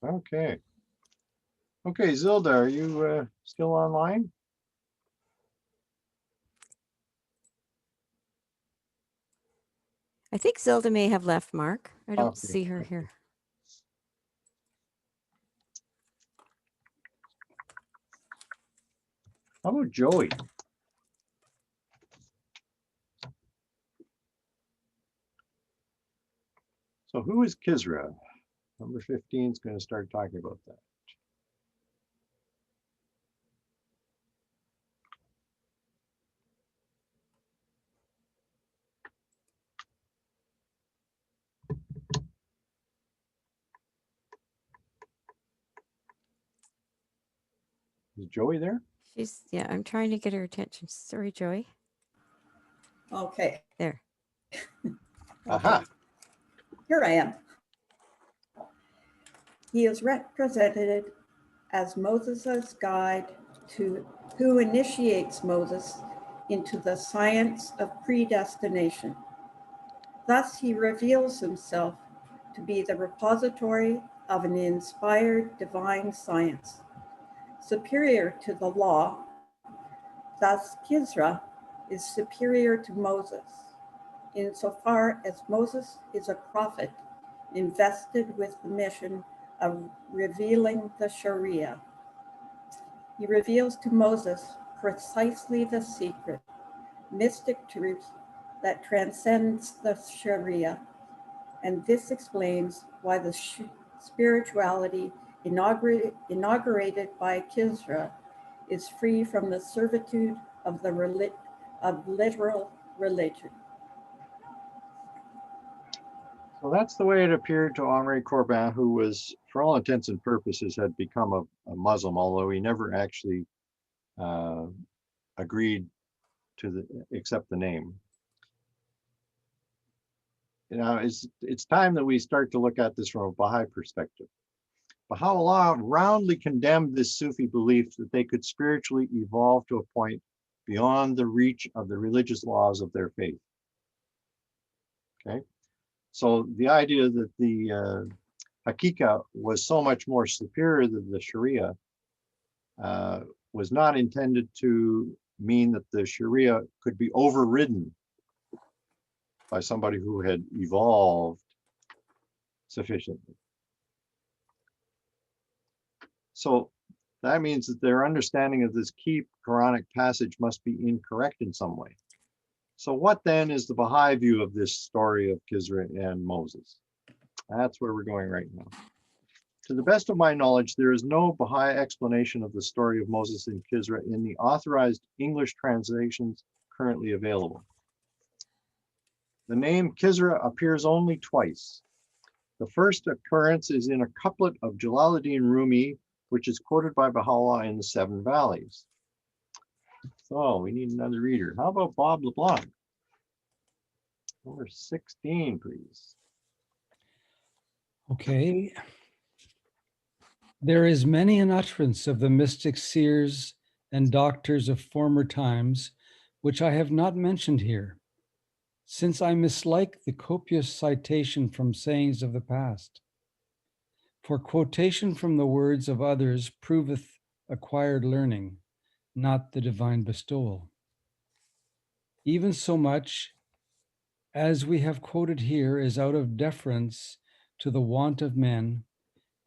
Okay. Okay, Zilda, are you still online? I think Zelda may have left, Mark. I don't Okay. see her here. How about Joey? So who is Khidr? Number 15 is going to start talking about that. Is Joey there? Yeah, I'm trying to get her attention. Sorry, Joey. Okay. There. Okay. Aha. Here I am. He is represented as Moses' guide to who initiates Moses into the science of predestination. Thus, he reveals himself to be the repository of an inspired divine science, superior to the law. Thus, Khidr is superior to Moses, insofar as Moses is a prophet invested with the mission of revealing the Sharia. He reveals to Moses precisely the secret, mystic truth that transcends the Sharia, and this explains why the spirituality inaugurated by Khidr is free from the servitude of literal religion. So that's the way it appeared to Henri Corbin, who was, for all intents and purposes, had become a Muslim, although he never actually uh, agreed to accept the name. Now, it's time that we start to look at this from a Baha'i perspective. Baha'u'llah roundly condemned this Sufi belief that they could spiritually evolve to a point beyond the reach of the religious laws of their faith. Okay, so the idea that the Hakika was so much more superior than the Sharia was not intended to mean that the Sharia could be overridden by somebody who had evolved sufficiently. So that means that their understanding of this key Quranic passage must be incorrect in some way. So what then is the Baha'i view of this story of Khidr and Moses? That's where we're going right now. To the best of my knowledge, there is no Baha'i explanation of the story of Moses and Khidr in the authorized English translations currently available. The name Khidr appears only twice. The first occurrence is in a couplet of Jalaluddin Rumi, which is quoted by Baha'u'llah in the Seven Valleys. So we need another reader. How about Bob LeBlanc? Number 16, please. Okay. There is many an utterance of the mystic seers and doctors of former times, which I have not mentioned here, since I mislike the copious citation from sayings of the past. For quotation from the words of others proveth acquired learning, not the divine bestowal. Even so much as we have quoted here is out of deference to the want of men,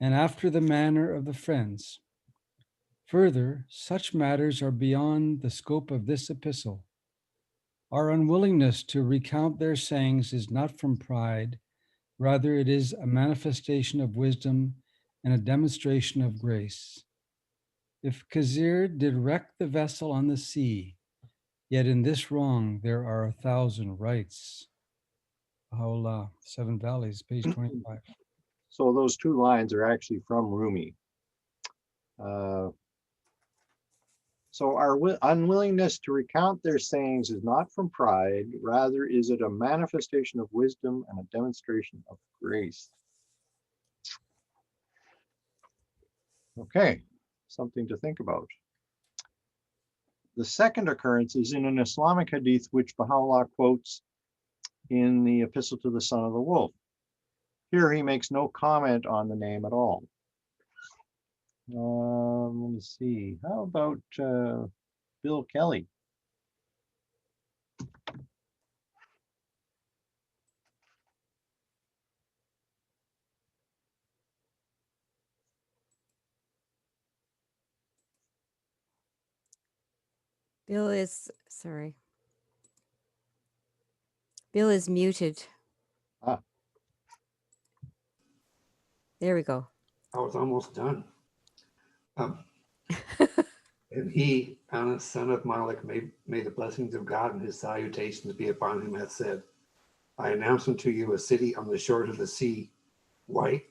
and after the manner of the friends. Further, such matters are beyond the scope of this epistle. Our unwillingness to recount their sayings is not from pride, rather it is a manifestation of wisdom and a demonstration of grace. If Khidr did wreck the vessel on the sea, yet in this wrong there are 1,000 rights. Baha'u'llah, Seven Valleys, page 25. So those two lines are actually from Rumi. So our unwillingness to recount their sayings is not from pride, rather is it a manifestation of wisdom and a demonstration of grace. Okay, something to think about. The second occurrence is in an Islamic hadith which Baha'u'llah quotes in the Epistle to the Son of the Wolf. Here he makes no comment on the name at all. Let me see. How about Bill Kelly? Bill is, sorry. Bill is muted. Ah. There we go. I was almost done. And he, Anas, son of Malik, may the blessings of God and his salutations be upon him, hath said, I announce unto you a city on the shores of the sea, white,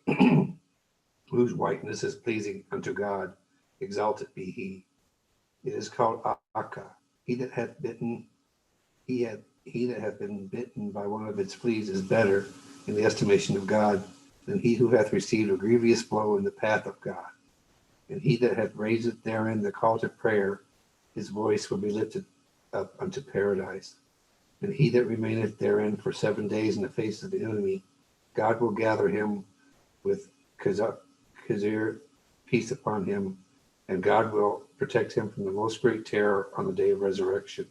whose whiteness is pleasing unto God. Exalted be he. It is called Akka. He that hath been bitten by one of its fleas is better in the estimation of God than he who hath received a grievous blow in the path of God. And he that hath raised therein the call to prayer, his voice will be lifted up unto paradise. And he that remaineth therein for 7 days in the face of the enemy, God will gather him with Khidr, peace upon him, and God will protect him from the most great terror on the day of resurrection.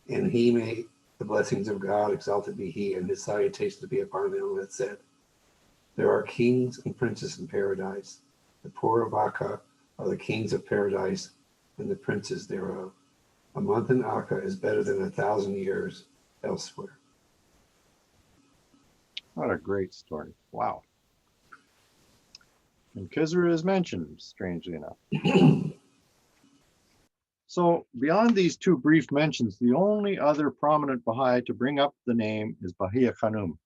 And he may the blessings of God, exalted be he, and his salutations be upon him, that said, there are kings and princes in paradise. The poor of Akka are the kings of paradise and the princes thereof. A month in Akka is better than 1,000 years elsewhere. What a great story. Wow. And Khidr is mentioned, strangely enough. So beyond these two brief mentions, the only other prominent Baha'i to bring up the name is Bahia Khanum.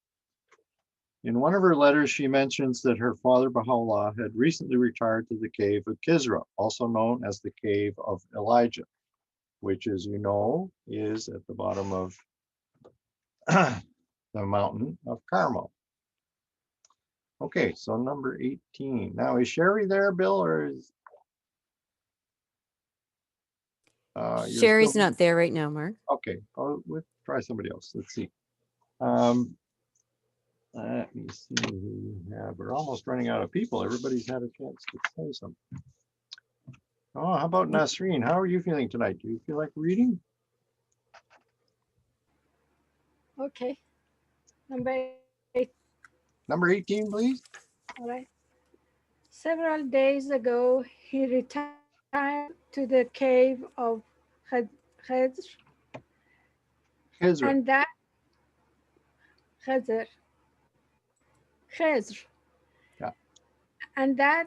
In one of her letters, she mentions that her father Baha'u'llah had recently retired to the cave of Khidr, also known as the cave of Elijah, which, as you know, is at the bottom of the mountain of Carmel. Okay, so number 18. Now, is Sherry there, Bill, or is you're Sherry's still... not there right now, Mark. Okay, we'll try somebody else. Let's see. Let me see who we have. We're almost running out of people. Everybody's had a chance to say something. Oh, how about Nasreen? How are you feeling tonight? Do you feel like reading? Okay. Number 8. Number 18, please. All right. Several days ago, he retired to the cave of Khidr, Khidr. and that Khidr, Yeah. and that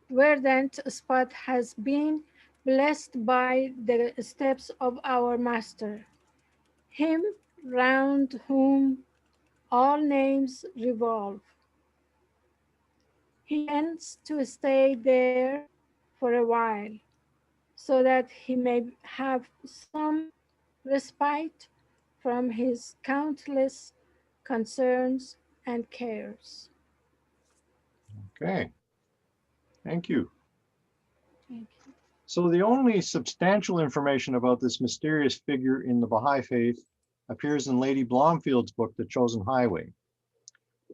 verdant spot has been blessed by the steps of our Master, him round whom all names revolve. He intends to stay there for a while, so that he may have some respite from his countless concerns and cares. Okay. Thank you. Thank you. So the only substantial information about this mysterious figure in the Baha'i faith appears in Lady Blomfield's book, The Chosen Highway.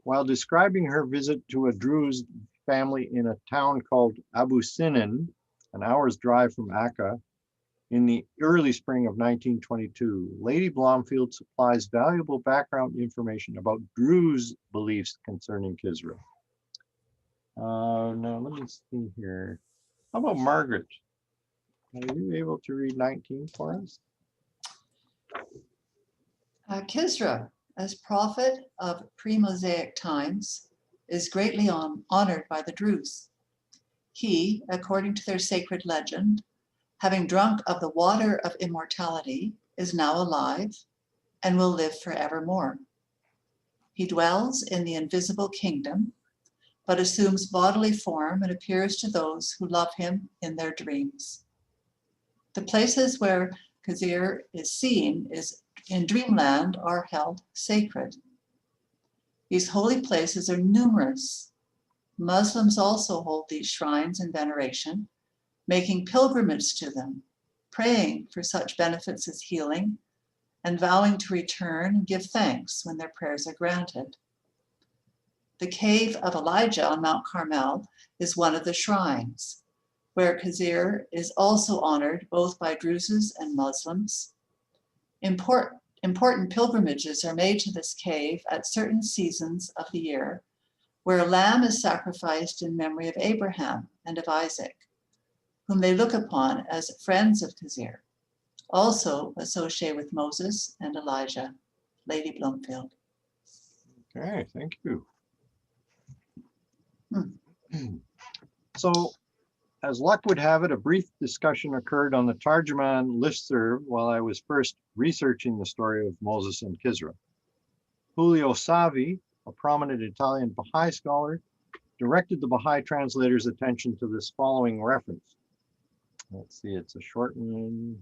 While describing her visit to a Druze family in a town called Abu Sinan, an hour's drive from Akka, in the early spring of 1922, Lady Blomfield supplies valuable background information about Druze beliefs concerning Khidr. Now let me see here. How about Margaret? Are you able to read 19 for us? Khidr, as prophet of pre-Mosaic times, is greatly honored by the Druze. He, according to their sacred legend, having drunk of the water of immortality, is now alive and will live forevermore. He dwells in the invisible kingdom, but assumes bodily form and appears to those who love him in their dreams. The places where Khidr is seen in dreamland are held sacred. These holy places are numerous. Muslims also hold these shrines in veneration, making pilgrimage to them, praying for such benefits as healing, and vowing to return and give thanks when their prayers are granted. The cave of Elijah on Mount Carmel is one of the shrines, where Khidr is also honored both by Druzes and Muslims. Important pilgrimages are made to this cave at certain seasons of the year, where a lamb is sacrificed in memory of Abraham and of Isaac, whom they look upon as friends of Khidr, also associated with Moses and Elijah. Lady Bloomfield. Okay, thank you. Hmm. So, as luck would have it, a brief discussion occurred on the Tarjuman listserv while I was first researching the story of Moses and Khidr. Julio Savi, a prominent Italian Baha'i scholar, directed the Baha'i translator's attention to this following reference. Let's see, it's a short one.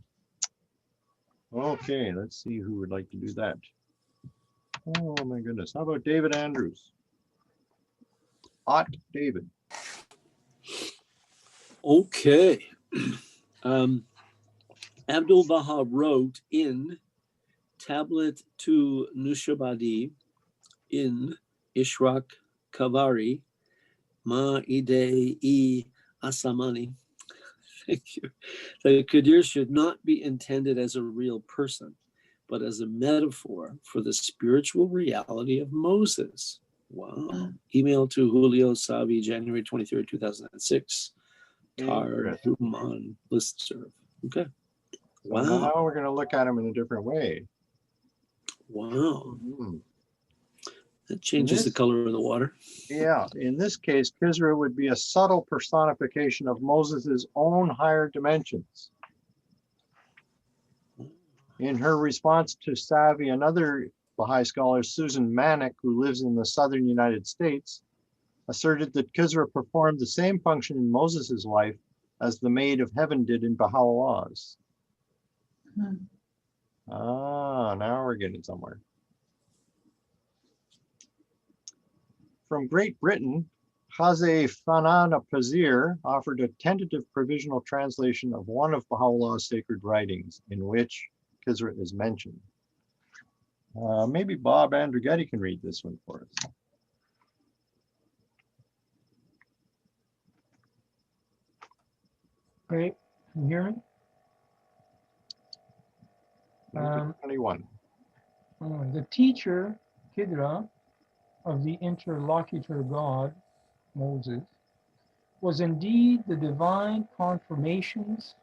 Okay, let's see who would like to do that. Oh my goodness, how about David Andrews? David. Okay. Abdul Baha wrote in Tablet to Nushabadi in Ishraq Kavari Ma-ide-i Asamani. Thank you. That Khidr should not be intended as a real person, but as a metaphor for the spiritual reality of Moses. Wow. Email to Julio Savi, January 23rd, 2006. Tarjuman listserv. Okay. So now we're going to look at him in a different way. Wow. That changes the color of the water. Yeah, in this case, Khidr would be a subtle personification of Moses's own higher dimensions. In her response to Savi, another Baha'i scholar, Susan Manick, who lives in the southern United States, asserted that Khidr performed the same function in Moses's life as the Maid of Heaven did in Baha'u'llah's. Now we're getting somewhere. From Great Britain, Khaze Fanan Pazir offered a tentative provisional translation of one of Baha'u'llah's sacred writings in which Khidr is mentioned. Maybe Bob Andrighetti can read this one for us. Great, can you hear me? 21. The teacher, Khidr, of the interlocutor God, Moses, was indeed the divine confirmations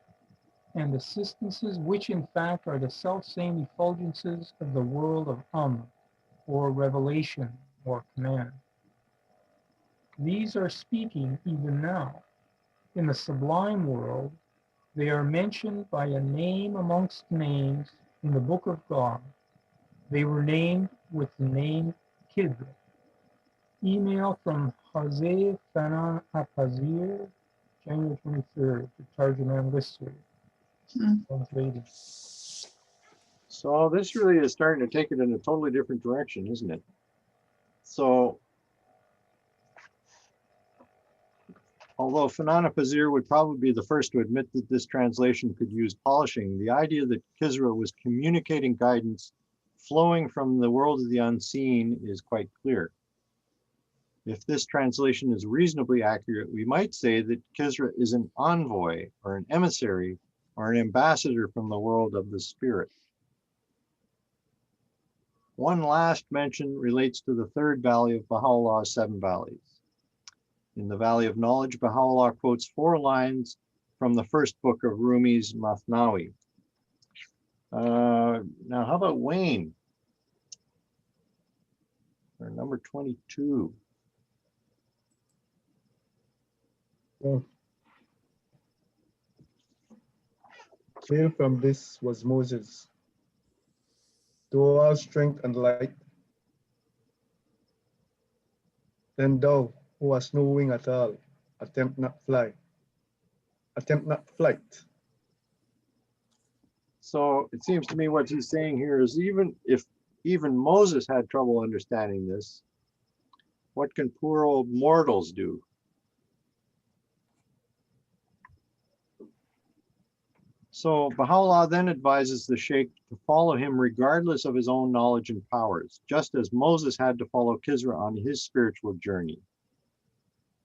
and assistances, which in fact are the self-same effulgences of the world of or revelation, or command. These are speaking even now. In the sublime world, they are mentioned by a name amongst names in the book of God. They were named with the name Khidr. Email from Khaze Fanan Apazir, January 23rd, to Tarjuman Listserv. Translated. So this really is starting to take it in a totally different direction, isn't it? So, although Fanan Pazir would probably be the first to admit that this translation could use polishing, the idea that Khidr was communicating guidance flowing from the world of the unseen is quite clear. If this translation is reasonably accurate, we might say that Khidr is an envoy or an emissary or an ambassador from the world of the spirit. One last mention relates to the third valley of Baha'u'llah's 7 valleys. In the Valley of Knowledge, Baha'u'llah quotes 4 lines from the first book of Rumi's Mathnawi. Now, how about Wayne? Or number 22. Clear from this was Moses, to all strength and light. Then thou, who hast no wing at all, attempt not flight. So it seems to me what he's saying here is even if Moses had trouble understanding this, what can poor old mortals do? So Baha'u'llah then advises the Sheikh to follow him regardless of his own knowledge and powers, just as Moses had to follow Khidr on his spiritual journey.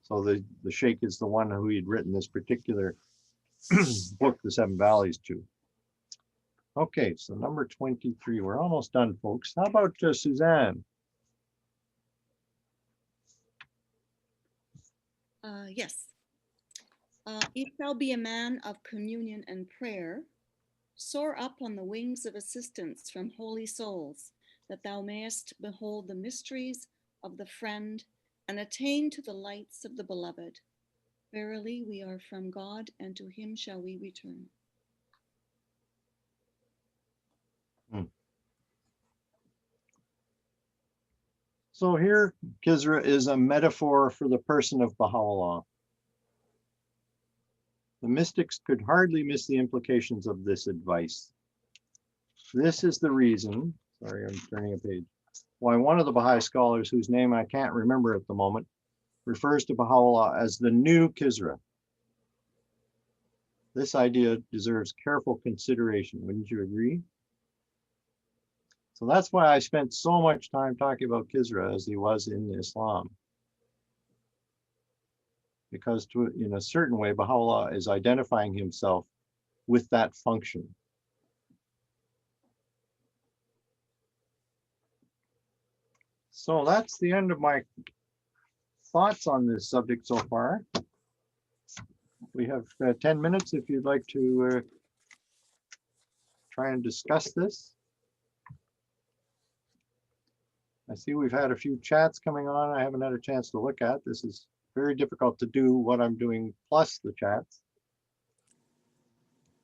So the Sheikh is the one who he'd written this particular book, The Seven Valleys, to. Okay, so number 23. We're almost done, folks. How about Suzanne? Yes. If thou be a man of communion and prayer, soar up on the wings of assistance from holy souls, that thou mayest behold the mysteries of the friend and attain to the lights of the beloved. Verily, we are from God, and to him shall we return. So here, Khidr is a metaphor for the person of Baha'u'llah. The mystics could hardly miss the implications of this advice. This is the reason, sorry, I'm turning a page, why one of the Baha'i scholars, whose name I can't remember at the moment, refers to Baha'u'llah as the new Khidr. This idea deserves careful consideration, wouldn't you agree? So that's why I spent so much time talking about Khidr as he was in Islam. Because in a certain way, Baha'u'llah is identifying himself with that function. So that's the end of my thoughts on this subject so far. We have 10 minutes if you'd like to try and discuss this. I see we've had a few chats coming on I haven't had a chance to look at. This is very difficult to do what I'm doing plus the chats.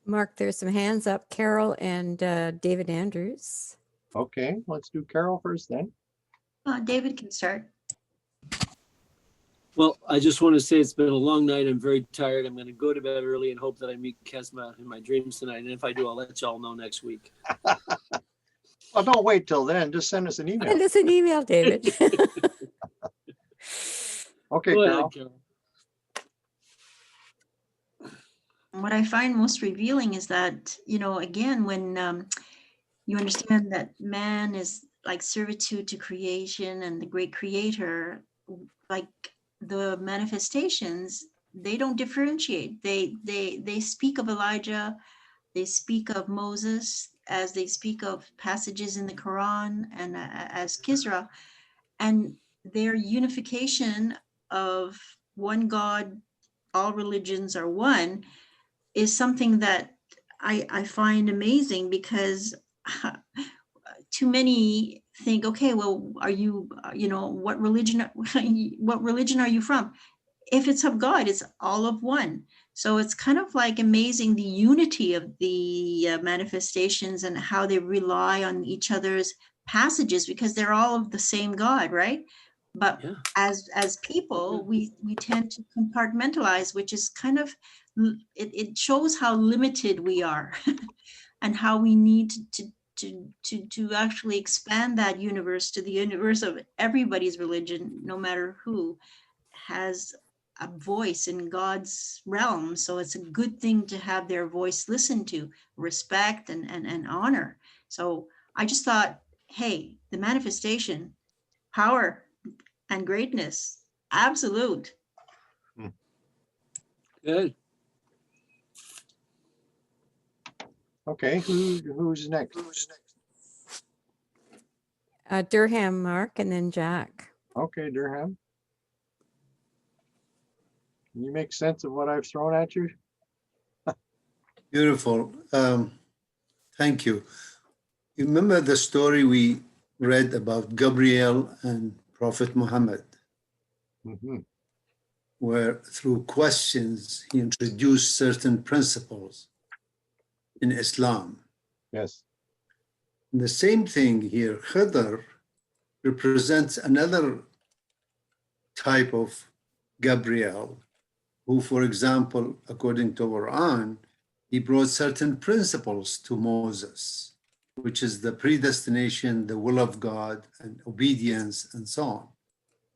Mark, there's some hands up. Carol and David Andrews. Okay, let's do Carol first then. David can start. Well, I just want to say it's been a long night. I'm very tired. I'm going to go to bed early and hope that I meet Kesma in my dreams tonight. And if I do, I'll let y'all know next week. Well, don't wait till then. Just send us an email. Send us an email, David. Okay, Go Carol. ahead, Carol. What I find most revealing is that, again, when you understand that man is like servitude to creation and the great creator, like the manifestations, they don't differentiate. They speak of Elijah, they speak of Moses, as they speak of passages in the Quran and as Khidr, and their unification of one God, all religions are one, is something that I find amazing, because too many think, okay, well, are you, what religion are you from? If it's of God, it's all of one. So it's kind of like amazing the unity of the manifestations and how they rely on each other's passages, because they're all of the same God, right? But Yeah. as people, we tend to compartmentalize, which is kind of, it shows how limited we are and how we need to actually expand that universe to the universe of everybody's religion, no matter who has a voice in God's realm. So it's a good thing to have their voice listened to, respect and honor. So I just thought, hey, the manifestation, power and greatness, absolute. Good. Okay, who's next? Durham, Mark, and then Jack. Okay, Durham. Can you make sense of what I've thrown at you? Beautiful. Thank you. You remember the story we read about Gabriel and Prophet Muhammad, where through questions he introduced certain principles in Islam. Yes. And the same thing here, Khidr represents another type of Gabriel, who, for example, according to Quran, he brought certain principles to Moses, which is the predestination, the will of God, and obedience, and so on.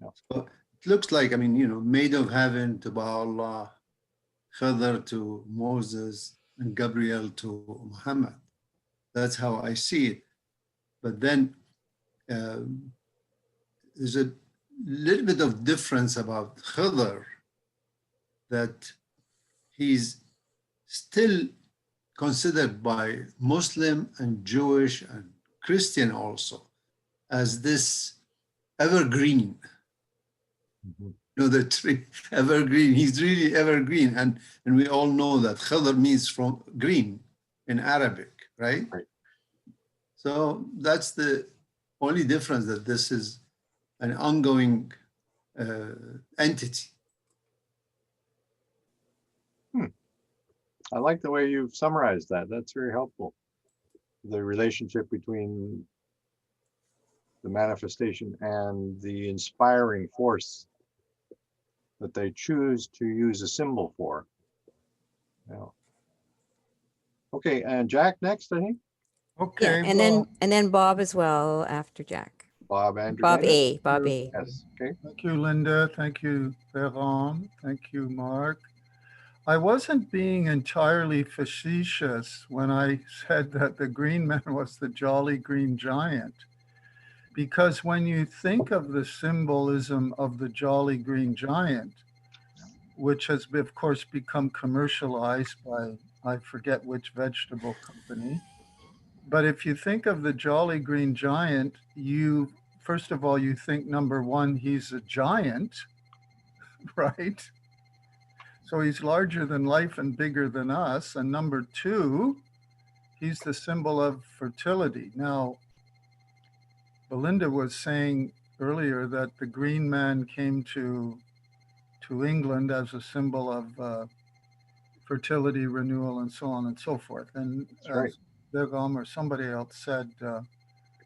Yeah. So it looks like, made of heaven to Baha'u'llah, Khidr to Moses, and Gabriel to Muhammad. That's how I see it. But then there's a little bit of difference about Khidr, that he's still considered by Muslim and Jewish and Christian also as this evergreen. Mhm. You know, the tree, evergreen. He's really evergreen. And we all know that Khidr means from green in Arabic, right? Right. So that's the only difference, that this is an ongoing entity. I like the way you've summarized that. That's very helpful. The relationship between the manifestation and the inspiring force that they choose to use a symbol for. Yeah. Okay, and Jack next, I think. Yeah, Okay, and then Bob as well after Jack. Bob Andrew. Bob Gaynor? A. Bob A. Yes, okay. thank you, Linda. Thank you, Ferran. Thank you, Mark. I wasn't being entirely facetious when I said that the Green Man was the Jolly Green Giant, because when you think of the symbolism of the Jolly Green Giant, which has, of course, become commercialized by, I forget which vegetable company, but if you think of the Jolly Green Giant, you, first of all, you think, number one, he's a giant, right? So he's larger than life and bigger than us. And number two, he's the symbol of fertility. Now, Belinda was saying earlier that the Green Man came to England as a symbol of fertility, renewal, and so on and so forth. And That's right. as Begum or somebody else said,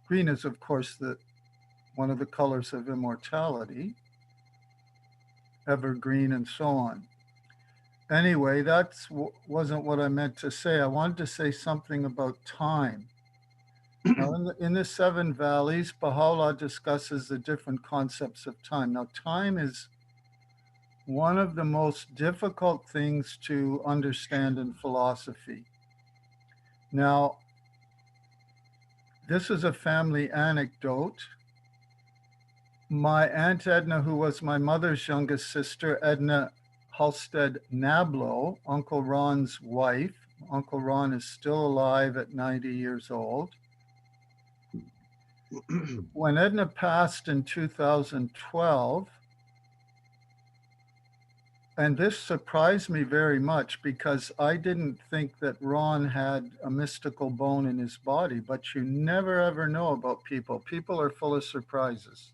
green is, of course, one of the colors of immortality, evergreen, and so on. Anyway, that wasn't what I meant to say. I wanted to say something about time. Now, in the Seven Valleys, Baha'u'llah discusses the different concepts of time. Now, time is one of the most difficult things to understand in philosophy. Now, this is a family anecdote. My Aunt Edna, who was my mother's youngest sister, Edna Halstead Nablo, Uncle Ron's wife. Uncle Ron is still alive at 90 years old. When Edna passed in 2012, and this surprised me very much because I didn't think that Ron had a mystical bone in his body, but you never ever know about people. People are full of surprises.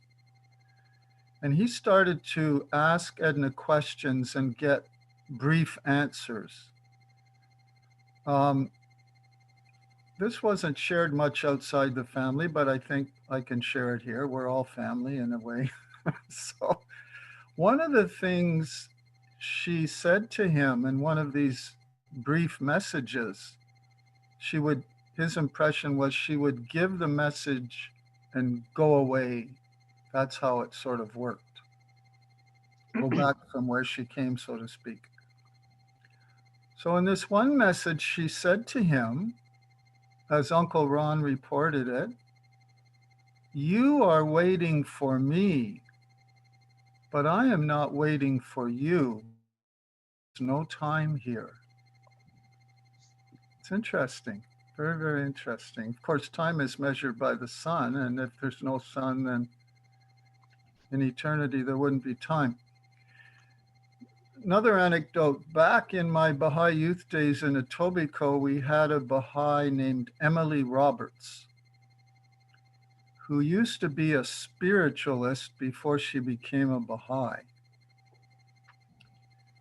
And he started to ask Edna questions and get brief answers. This wasn't shared much outside the family, but I think I can share it here. We're all family in a way. So one of the things she said to him in one of these brief messages, his impression was she would give the message and go away. That's how it sort of worked. Go back from where she came, so to speak. So in this one message, she said to him, as Uncle Ron reported it, "You are waiting for me, but I am not waiting for you. There's no time here." It's interesting, very, very interesting. Of course, time is measured by the sun, and if there's no sun, then in eternity, there wouldn't be time. Another anecdote, back in my Baha'i youth days in Etobicoke, we had a Baha'i named Emily Roberts, who used to be a spiritualist before she became a Baha'i.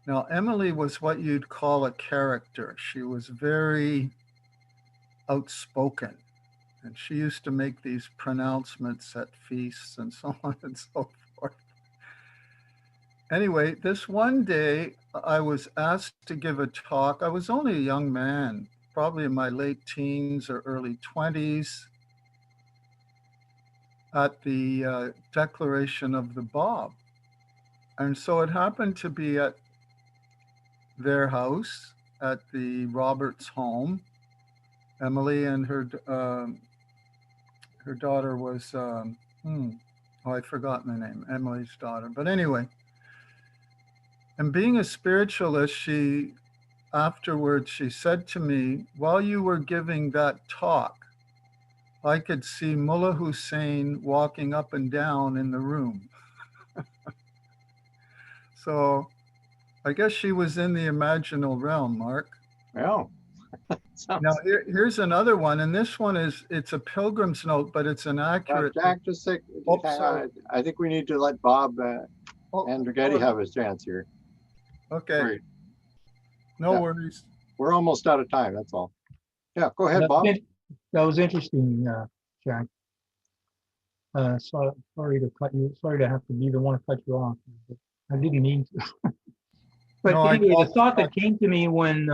Now, Emily was what you'd call a character. She was very outspoken, and she used to make these pronouncements at feasts and so on and so forth. Anyway, this one day I was asked to give a talk. I was only a young man, probably in my late teens or early 20s, at the declaration of the Bab. And so it happened to be at their house. at the Roberts home. Emily and her daughter was, I've forgotten the name, Emily's daughter. But anyway, and being a spiritualist, afterwards, she said to me, while you were giving that talk, I could see Mullah Hussein walking up and down in the room. So I guess she was in the imaginal realm, Mark. Well, Now here's another one, and this one it's a pilgrim's note, but it's an accurate. Jack, just a sec. Oh, Hang sorry. on. I think we need to let Bob Oh, and Draghetti have his chance here. Okay, Sorry. no Yeah. worries. We're almost out of time, that's all. Yeah, go ahead, Bob. That was interesting, Jack. Sorry to cut you. Sorry to have to be the one to cut you off. But I didn't mean to. But No, I anyway, the don't- thought that came to me when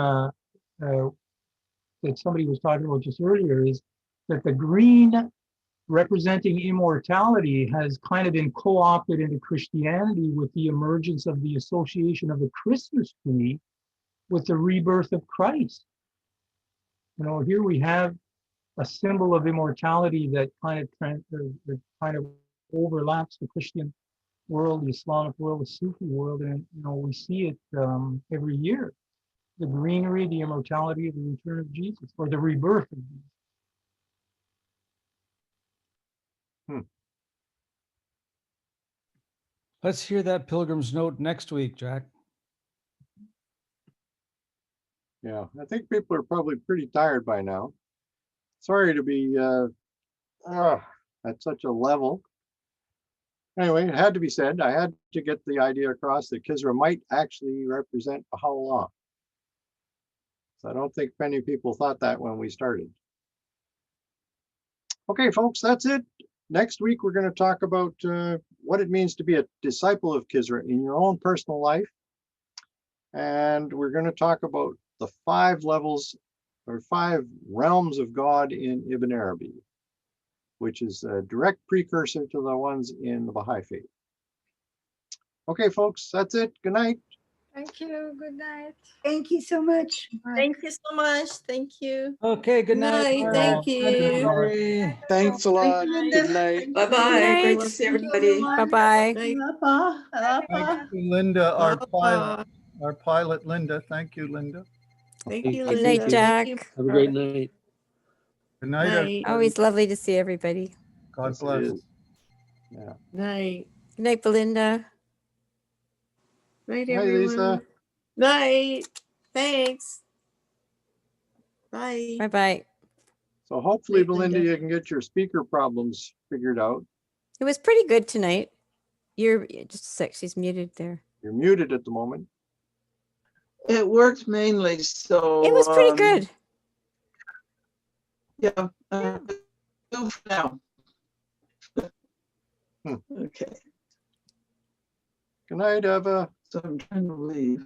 that somebody was talking about just earlier is that the green representing immortality has kind of been co-opted into Christianity with the emergence of the association of the Christmas tree with the rebirth of Christ. You know, here we have a symbol of immortality that kind of overlaps the Christian world, the Islamic world, the Sufi world, and you know we see it every year. The greenery, the immortality of the return of Jesus, or the rebirth of Jesus. Let's hear that pilgrim's note next week, Jack. Yeah, I think people are probably pretty tired by now. Sorry to be at such a level. Anyway, it had to be said. I had to get the idea across that Khidr might actually represent Baha'u'llah. So I don't think many people thought that when we started. Okay, folks, that's it. Next week, we're going to talk about what it means to be a disciple of Khidr in your own personal life. And we're going to talk about the 5 levels or 5 realms of God in Ibn Arabi, which is a direct precursor to the ones in the Baha'i faith. Okay, folks, that's it. Good night. Thank you. Good night. Thank you so much. Thank you so much. Thank you. Okay, good night. Thank you. Thanks a lot. Good night. Bye-bye. Great to see everybody. Bye-bye. Thank you, Linda, our pilot, Linda. Thank you, Linda. Thank Thank you, you. Good night, Linda. Jack. Have a great night. Good night, everybody. Always lovely to see everybody. God Yes, it bless. is. Yeah. Night. Good night, Belinda. Night, Hi, everyone. Lisa. Night. Thanks. Bye. Bye-bye. So hopefully, Night, Belinda, Linda. you can get your speaker problems figured out. It was pretty good tonight. You're just a sec. She's muted there. You're muted at the moment. It worked mainly, so It was pretty good. Yeah. Go for now. Hmm. Okay. Good night, Eva. So I'm trying to leave.